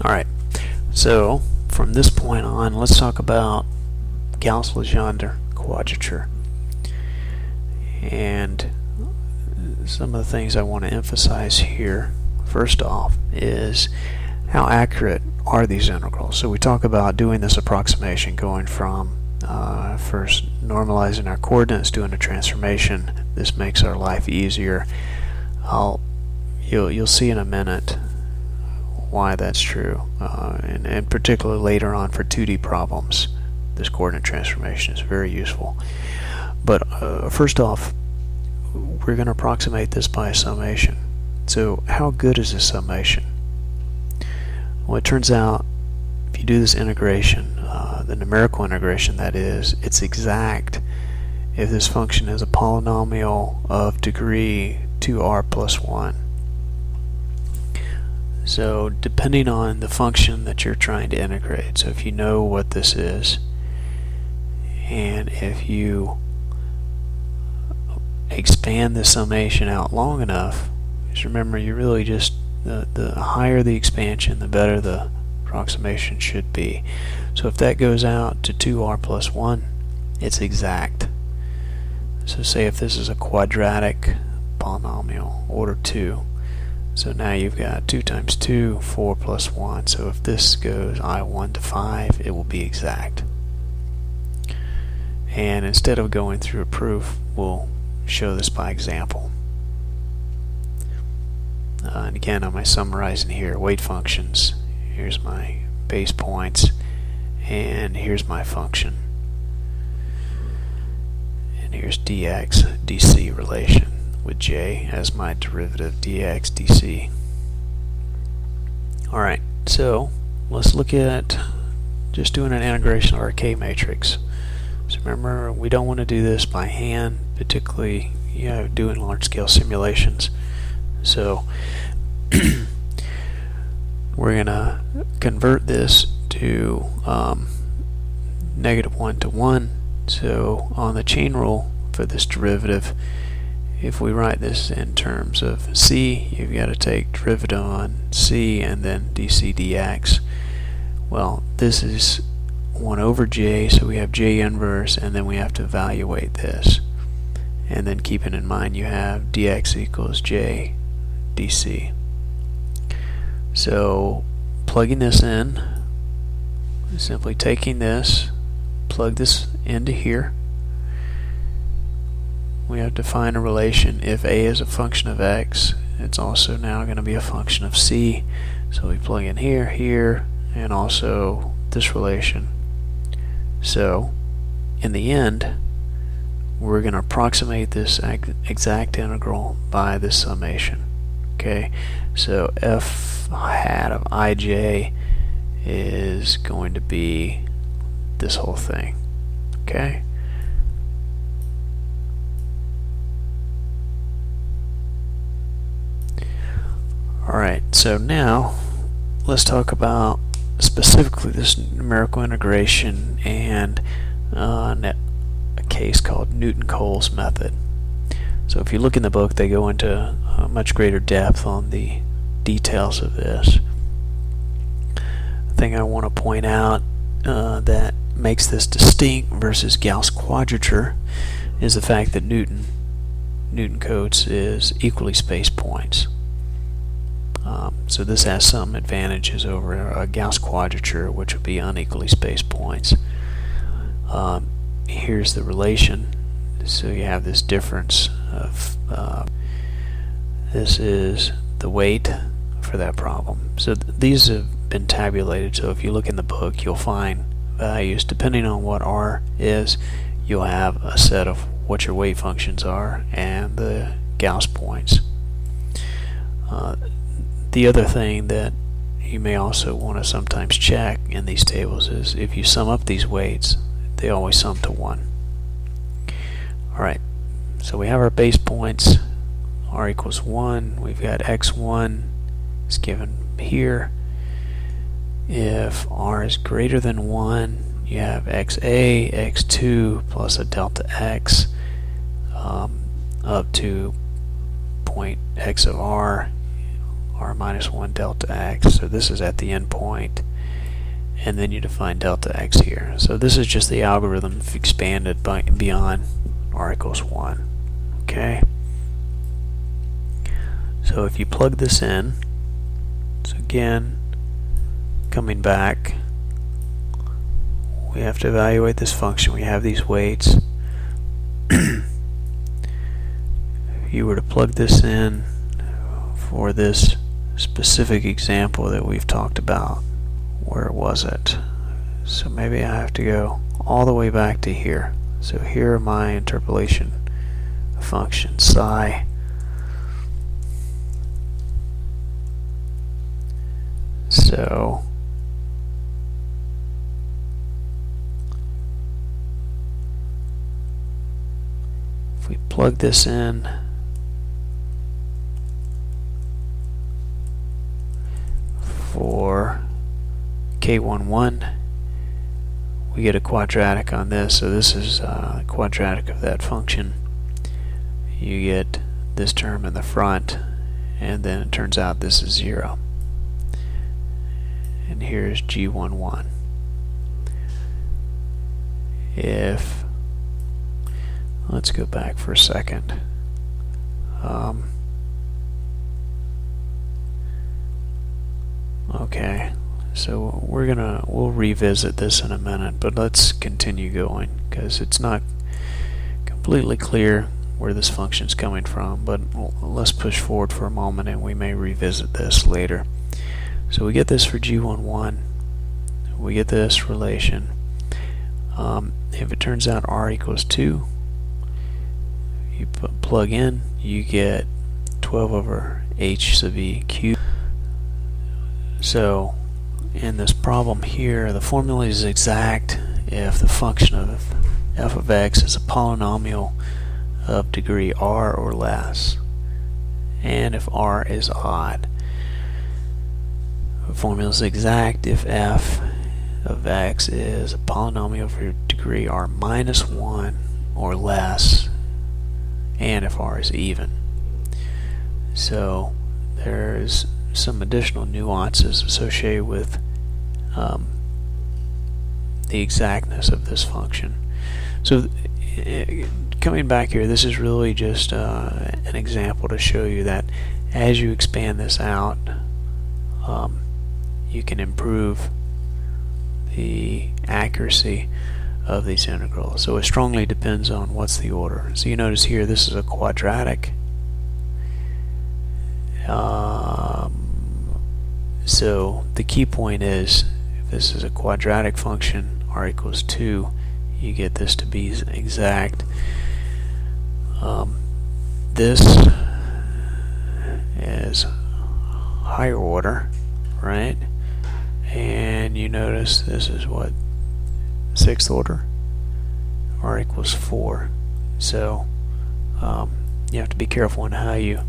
Alright, so from this point on, let's talk about Gauss-Legendre quadrature. And some of the things I want to emphasize here, first off, is how accurate are these integrals. So we talk about doing this approximation, going from first normalizing our coordinates, doing a transformation. This makes our life easier. You'll see in a minute why that's true, and particularly later on for 2D problems, this coordinate transformation is very useful. But first off, we're going to approximate this by a summation. So how good is this summation? Well, it turns out if you do this integration, the numerical integration that is, it's exact if this function is a polynomial of degree 2r plus 1. So depending on the function that you're trying to integrate, so if you know what this is, and if you expand the summation out long enough, just remember you really just, the higher the expansion, the better the approximation should be. So if that goes out to 2r plus 1, it's exact. So say if this is a quadratic polynomial, order 2, so now you've got 2 times 2, 4 plus 1. So if this goes I1 to 5, it will be exact. And instead of going through a proof, we'll show this by example. And again, I'm summarizing here weight functions. Here's my base points, and here's my function. And here's dx dc relation with j as my derivative dx dc. Alright, so let's look at just doing an integration of our K matrix. So remember, we don't want to do this by hand, particularly doing large scale simulations. So we're going to convert this to -1 to 1. So on the chain rule for this derivative, if we write this in terms of c, you've got to take derivative on c and then dc dx. Well, this is 1 over j, so we have j inverse, and then we have to evaluate this. And then keeping in mind you have dx equals j dc. So plugging this in, simply taking this, plug this into here. We have to find a relation. If a is a function of x, it's also now going to be a function of c. So we plug in here, here, and also this relation. So in the end, we're going to approximate this exact integral by this summation. Okay, so f hat of ij is going to be this whole thing. Okay. Alright, so now let's talk about specifically this numerical integration and a case called Newton-Coles method. So if you look in the book, they go into much greater depth on the details of this. The thing I want to point out that makes this distinct versus Gauss quadrature is the fact that Newton-Cotes is equally spaced points. So this has some advantages over a Gauss quadrature, which would be unequally spaced points. Here's the relation. So you have this difference of this is the weight for that problem. So these have been tabulated, so if you look in the book you'll find values depending on what r is. You'll have a set of what your weight functions are and the Gauss points. The other thing that you may also want to sometimes check in these tables is if you sum up these weights, they always sum to 1. Alright, so we have our base points, r equals 1, we've got x1 is given here. If r is greater than 1, you have xa, x2 plus a delta x up to point x of r r minus 1 delta x. So this is at the endpoint, and then you define delta x here. So this is just the algorithm expanded beyond r equals 1. Okay? So if you plug this in, so again, coming back, we have to evaluate this function. We have these weights. If you were to plug this in for this specific example that we've talked about, where was it? So maybe I have to go all the way back to here. So here are my interpolation functions, psi. So if we plug this in, for k11, we get a quadratic on this. So this is a quadratic of that function. You get this term in the front, and then it turns out this is 0. And here's g11. If, let's go back for a second. Okay, so we'll revisit this in a minute, but let's continue going because it's not completely clear where this function is coming from, but let's push forward for a moment and we may revisit this later. So we get this for g11, we get this relation. If it turns out r equals 2, you plug in, you get 12 over h sub e cubed. So in this problem here, the formula is exact if the function of f of x is a polynomial of degree r or less, and if r is odd. The formula is exact if f of x is a polynomial of degree r minus 1 or less, and if r is even. So there's some additional nuances associated with the exactness of this function. So coming back here, this is really just an example to show you that as you expand this out, you can improve the accuracy of these integrals. So it strongly depends on what's the order. So you notice here this is a quadratic. So the key point is, if this is a quadratic function, r equals 2, you get this to be exact. This is higher order, right? And you notice this is what? 6th order? r equals 4. So you have to be careful in how you